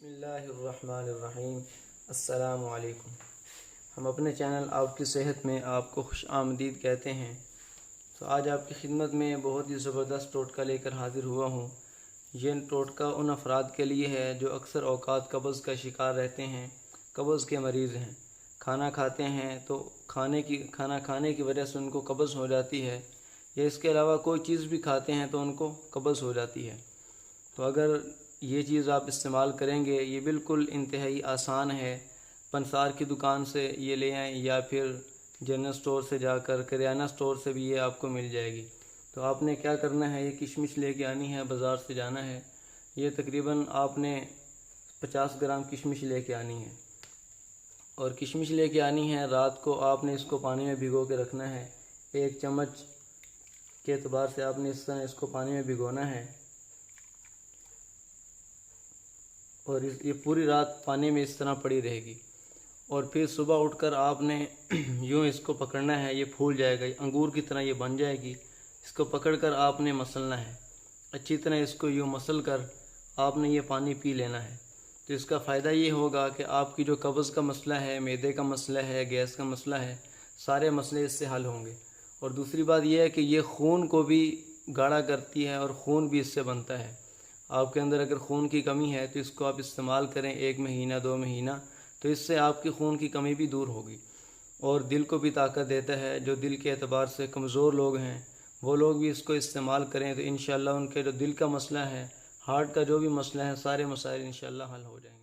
بسم اللہ الرحمن الرحیم۔ السلام علیکم۔ ہم اپنے چینل آپ کی صحت میں آپ کو خوش آمدید کہتے ہیں۔ تو آج آپ کی خدمت میں بہت ہی زبردست ٹوٹکہ لے کر حاضر ہوا ہوں۔ یہ ٹوٹکہ ان افراد کے لیے ہے جو اکثر اوقات قبض کا شکار رہتے ہیں، قبض کے مریض ہیں۔ کھانا کھاتے ہیں تو کھانا کھانے کی وجہ سے ان کو قبض ہو جاتی ہے، یا اس کے علاوہ کوئی چیز بھی کھاتے ہیں تو ان کو قبض ہو جاتی ہے۔ تو اگر یہ چیز آپ استعمال کریں گے، یہ بالکل انتہائی آسان ہے۔ پنسار کی دکان سے یہ لے آئیں یا پھر جنرل سٹور سے جا کر کریانہ سٹور سے بھی یہ آپ کو مل جائے گی۔ تو آپ نے کیا کرنا ہے، یہ کشمش لے کے آنی ہے، بازار سے جانا ہے۔ یہ تقریباً آپ نے 50 گرام کشمش لے کے آنی ہے، اور کشمش لے کے آنی ہے۔ رات کو آپ نے اس کو پانی میں بھگو کے رکھنا ہے۔ 1 چمچ کے اعتبار سے آپ نے اس طرح اس کو پانی میں بھگونا ہے، اور یہ پوری رات پانی میں اس طرح پڑی رہے گی۔ اور پھر صبح اٹھ کر آپ نے یوں اس کو پکڑنا ہے، یہ پھول جائے گا، انگور کی طرح یہ بن جائے گی۔ اس کو پکڑ کر آپ نے مسلنا ہے، اچھی طرح اس کو یوں مسل کر آپ نے یہ پانی پی لینا ہے۔ تو اس کا فائدہ یہ ہوگا کہ آپ کی جو قبض کا مسئلہ ہے، معدے کا مسئلہ ہے، گیس کا مسئلہ ہے، سارے مسئلے اس سے حل ہوں گے۔ اور دوسری بات یہ ہے کہ یہ خون کو بھی گاڑھا کرتی ہے، اور خون بھی اس سے بنتا ہے۔ آپ کے اندر اگر خون کی کمی ہے تو اس کو آپ استعمال کریں 1 مہینہ 2 مہینہ، تو اس سے آپ کی خون کی کمی بھی دور ہوگی، اور دل کو بھی طاقت دیتا ہے۔ جو دل کے اعتبار سے کمزور لوگ ہیں وہ لوگ بھی اس کو استعمال کریں تو انشاءاللہ ان کے جو دل کا مسئلہ ہے، ہارٹ کا جو بھی مسئلہ ہے، سارے مسائل انشاءاللہ حل ہو جائیں گے۔